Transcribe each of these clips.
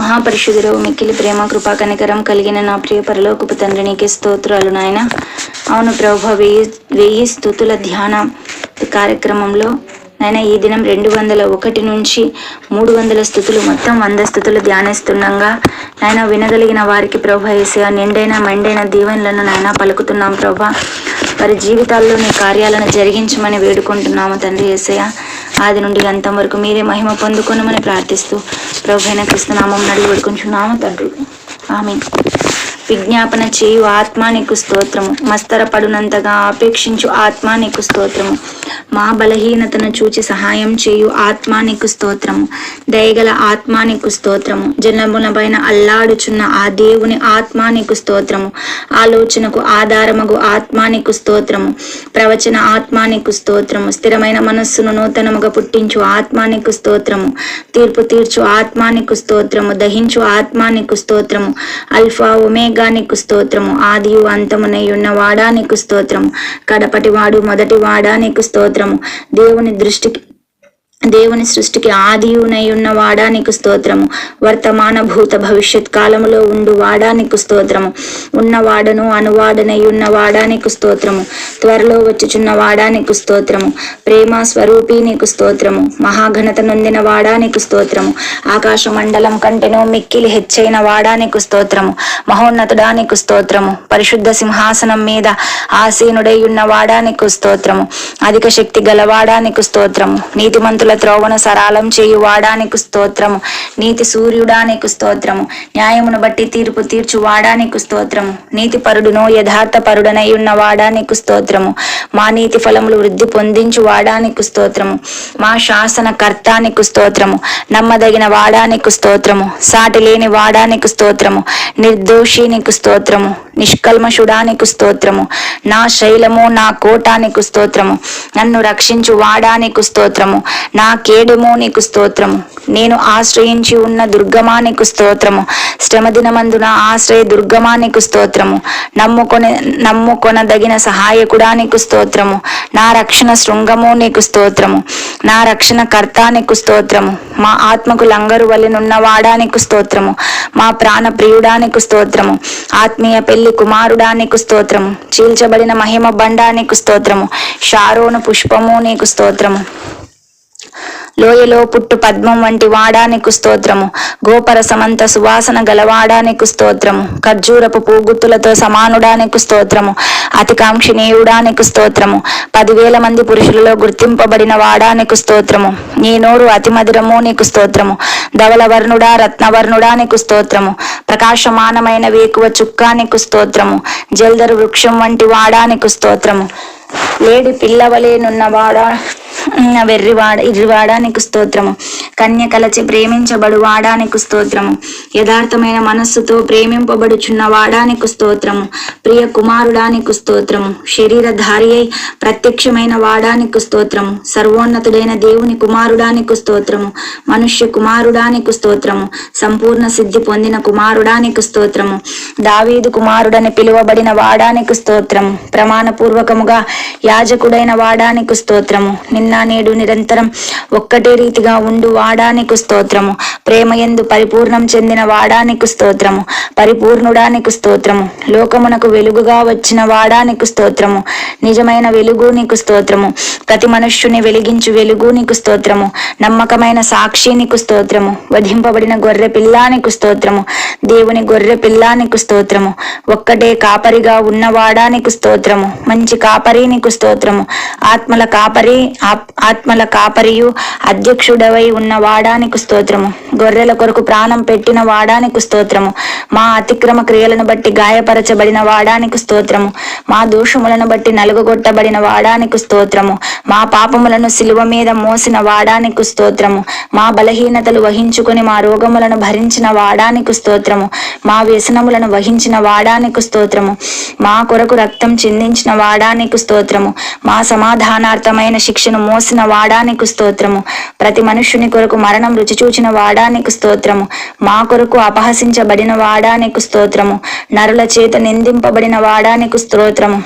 మహాపరిశుద్ధుడవు మిక్కిలి ప్రేమ కృపా కనికరం కలిగిన నా ప్రియ పరలోకపు తండ్రి నీకే స్తోత్రాలు నాయన. అవును ప్రభు, వెయ్యి స్తుతుల ధ్యాన కార్యక్రమంలో నాయన ఈ దినం 201 నుంచి 300 స్తుతులు, మొత్తం 100 స్తుతులు ధ్యానిస్తుండగా నాయన వినగలిగిన వారికి ప్రభు యేసయ్య నిండైన మెండైన దీవెనలను నాయన పలుకుతున్నాం ప్రభా. వారి జీవితాల్లో నీ కార్యాలను జరిగించమని వేడుకుంటున్నాము తండ్రి యేసయ్య. ఆది నుండి అంతం వరకు మీరే మహిమ పొందుకొనమని ప్రార్థిస్తూ ప్రభు అయిన క్రీస్తు నామం నడిగి వేడుకుంటున్నాము తండ్రి, ఆమేన్. విజ్ఞాపన చేయు ఆత్మ నీకు స్తోత్రము, మస్తరపడునంతగా ఆపేక్షించు ఆత్మ నీకు స్తోత్రము, మా బలహీనతను చూచి సహాయం చేయు ఆత్మ నీకు స్తోత్రము, దయగల ఆత్మ నీకు స్తోత్రము, జనములపైన అల్లాడుచున్న ఆ దేవుని ఆత్మ నీకు స్తోత్రము, ఆలోచనకు ఆధారమగు ఆత్మ నీకు స్తోత్రము, ప్రవచన ఆత్మ నీకు స్తోత్రము, స్థిరమైన మనస్సును నూతనముగా పుట్టించు ఆత్మ నీకు స్తోత్రము, తీర్పు తీర్చు ఆత్మ నీకు స్తోత్రము, దహించు ఆత్మ నీకు స్తోత్రము, అల్ఫా ఒమేగా నీకు స్తోత్రము, ఆదియు అంతమునై ఉన్న వాడా నీకు స్తోత్రము, కడపటి వాడు మొదటి వాడా నీకు స్తోత్రము, దేవుని సృష్టికి ఆదియునై ఉన్న వాడా నీకు స్తోత్రము, వర్తమాన భూత భవిష్యత్ కాలములో ఉండు వాడా నీకు స్తోత్రము, ఉన్నవాడను అనువాడనై ఉన్న వాడా నీకు స్తోత్రము, త్వరలో వచ్చుచున్న వాడా నీకు స్తోత్రము, ప్రేమ స్వరూపి నీకు స్తోత్రము, మహాఘనత నొందిన వాడా నీకు స్తోత్రము, ఆకాశ మండలం కంటెనో మిక్కిలి హెచ్చైన వాడా నీకు స్తోత్రము, మహోన్నతుడా నీకు స్తోత్రము, పరిశుద్ధ సింహాసనం మీద ఆసీనుడై ఉన్న వాడా నీకు స్తోత్రము, అధిక శక్తి గలవాడా నీకు స్తోత్రము, నీతిమంతుల త్రోవను సరాలం చేయు వాడా నీకు స్తోత్రము, నీతి సూర్యుడా నీకు స్తోత్రము, న్యాయమును బట్టి తీర్పు తీర్చు వాడా నీకు స్తోత్రము, నీతి పరుడును యథార్థ పరుడనై ఉన్న వాడా నీకు స్తోత్రము, మా నీతి ఫలములు వృద్ధి పొందించు వాడా నీకు స్తోత్రము, మా శాసన కర్త నీకు స్తోత్రము, నమ్మదగిన వాడా నీకు స్తోత్రము, సాటి లేని వాడా నీకు స్తోత్రము, నిర్దోషి నీకు స్తోత్రము, నిష్కల్మషుడా నీకు స్తోత్రము, నా శైలము నా కోట నీకు స్తోత్రము, నన్ను రక్షించు వాడా నీకు స్తోత్రము, నా కేడుము నీకు స్తోత్రము, నేను ఆశ్రయించి ఉన్న దుర్గమా నీకు స్తోత్రము, శ్రమ దినమందున ఆశ్రయ దుర్గమా నీకు స్తోత్రము, నమ్ముకొనదగిన సహాయకుడా నీకు స్తోత్రము, నా రక్షణ శృంగము నీకు స్తోత్రము, నా రక్షణ కర్త నీకు స్తోత్రము, మా ఆత్మకు లంగరు వలెనున్న వాడా నీకు స్తోత్రము, మా ప్రాణ ప్రియుడా నీకు స్తోత్రము, ఆత్మీయ పెళ్లి కుమారుడా నీకు స్తోత్రము, చీల్చబడిన మహిమ బండా నీకు స్తోత్రము, షారోను పుష్పము నీకు స్తోత్రము, లోయలో పుట్టు పద్మం వంటి వాడా నీకు స్తోత్రము, గోపర సమంత సువాసన గలవాడా నీకు స్తోత్రము, ఖర్జూరపు పూగుత్తులతో సమానుడా నీకు స్తోత్రము, అతికాంక్షణీయుడా నీకు స్తోత్రము, 10,000 మంది పురుషులలో గుర్తింపబడిన వాడా నీకు స్తోత్రము, నీ నోరు అతి మధురము నీకు స్తోత్రము, ధవలవర్ణుడా రత్నవర్ణుడా నీకు స్తోత్రము, ప్రకాశమానమైన వేకువ చుక్కా నీకు స్తోత్రము, జల్దరు వృక్షం వంటి వాడా నీకు స్తోత్రము, లేడి పిల్లవలేనున్నవాడా ఇర్రివాడా నీకు స్తోత్రము, కన్య కలచి ప్రేమించబడు వాడా నీకు స్తోత్రము, యథార్థమైన మనస్సుతో ప్రేమింపబడుచున్న వాడా నీకు స్తోత్రము, ప్రియ కుమారుడా నీకు స్తోత్రము, శరీరధారి అయి ప్రత్యక్షమైన వాడా నీకు స్తోత్రము, సర్వోన్నతుడైన దేవుని కుమారుడా నీకు స్తోత్రము, మనుష్య కుమారుడా నీకు స్తోత్రము, సంపూర్ణ సిద్ధి పొందిన కుమారుడా నీకు స్తోత్రము, దావీదు కుమారుడని పిలువబడిన వాడా నీకు స్తోత్రము, ప్రమాణపూర్వకముగా యాజకుడైన వాడా నీకు స్తోత్రము, నిన్న నేడు నిరంతరం ఒక్కటే రీతిగా ఉండు వాడా నీకు స్తోత్రము, ప్రేమయందు పరిపూర్ణం చెందిన వాడా నీకు స్తోత్రము, పరిపూర్ణుడా నీకు స్తోత్రము, లోకమునకు వెలుగుగా వచ్చిన వాడా నీకు స్తోత్రము, నిజమైన వెలుగు నీకు స్తోత్రము, ప్రతి మనుష్యుని వెలిగించు వెలుగు నీకు స్తోత్రము, నమ్మకమైన సాక్షి నీకు స్తోత్రము, వధింపబడిన గొర్రె పిల్లా నీకు స్తోత్రము, దేవుని గొర్రె పిల్లా నీకు స్తోత్రము, ఒక్కటే కాపరిగా ఉన్నవాడా నీకు స్తోత్రము, మంచి కాపరి నీకు స్తోత్రము, ఆత్మల కాపరియు అధ్యక్షుడవై ఉన్న వాడా నీకు స్తోత్రము, గొర్రెల కొరకు ప్రాణం పెట్టిన వాడా నీకు స్తోత్రము, మా అతిక్రమ క్రియలను బట్టి గాయపరచబడిన వాడా నీకు స్తోత్రము, మా దోషములను బట్టి నలుగగొట్టబడిన వాడా నీకు స్తోత్రము, మా పాపములను సిలువ మీద మోసిన వాడా నీకు స్తోత్రము, మా బలహీనతలు వహించుకొని మా రోగములను భరించిన వాడా నీకు స్తోత్రము, మా వ్యసనములను వహించిన వాడా నీకు స్తోత్రము, మా కొరకు రక్తం చిందించిన వాడా నీకు స్తోత్రము, మా సమాధానార్థమైన శిక్షను మోసిన వాడా నీకు స్తోత్రము, ప్రతి మనుష్యుని కొరకు మరణం రుచి చూచిన వాడా నీకు స్తోత్రము, మా కొరకు అపహసించబడిన వాడా నీకు స్తోత్రము, నరుల చేత నిందింపబడిన వాడా నీకు స్తోత్రము,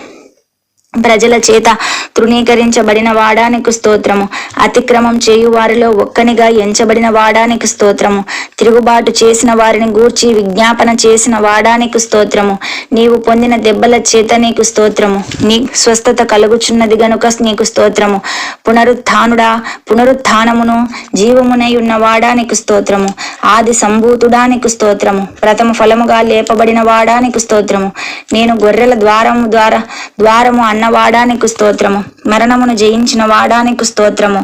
ప్రజల చేత తృణీకరించబడిన వాడానికి స్తోత్రము. అతిక్రమం చేయు వారిలో ఒక్కనిగా ఎంచబడిన వాడానికి స్తోత్రము. తిరుగుబాటు చేసిన వారిని గూర్చి విజ్ఞాపన చేసిన వాడానికి స్తోత్రము. నీవు పొందిన దెబ్బల చేత నీకు స్తోత్రము. నీ స్వస్థత కలుగుచున్నది గనుక నీకు స్తోత్రము. పునరుత్థానమును జీవమునై ఉన్న వాడానికి స్తోత్రము. ఆది సంభూతుడానికి స్తోత్రము. ప్రథమ ఫలముగా లేపబడిన వాడానికి స్తోత్రము. నేను గొర్రెల ద్వారము అన్నవాడానికి స్తోత్రము. మరణమును జయించిన వాడానికి స్తోత్రము.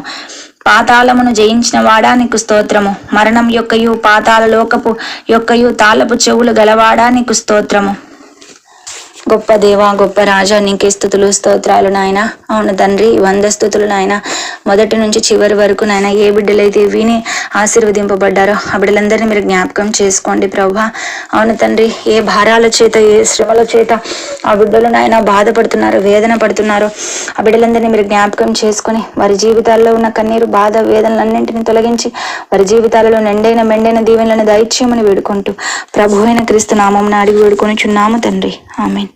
పాతాళమును జయించిన వాడానికి స్తోత్రము. మరణం యొక్కయు పాతాళ లోకపు యొక్కయు తాళపు చెవులు గలవాడానికి స్తోత్రము. గొప్ప దేవా, గొప్ప రాజా, నీకే స్తుతులు స్తోత్రాలు నాయన. అవును తండ్రి, 100 స్తుతులు నాయన. మొదటి నుంచి చివరి వరకు నాయన ఏ బిడ్డలైతే విని ఆశీర్వదింపబడ్డారో ఆ బిడ్డలందరినీ మీరు జ్ఞాపకం చేసుకోండి ప్రభా. అవును తండ్రి, ఏ భారాల చేత ఏ శ్రమల చేత ఆ బిడ్డలు నాయన బాధపడుతున్నారు, వేదన పడుతున్నారు, ఆ బిడ్డలందరినీ మీరు జ్ఞాపకం చేసుకుని వారి జీవితాల్లో ఉన్న కన్నీరు, బాధ, వేదనలన్నింటినీ తొలగించి వారి జీవితాలలో మెండైన దీవెనలను దయచేయమని వేడుకుంటూ ప్రభు అయిన క్రీస్తు నామమున అడిగి వేడుకొనుచున్నాము తండ్రి. ఆమేన్.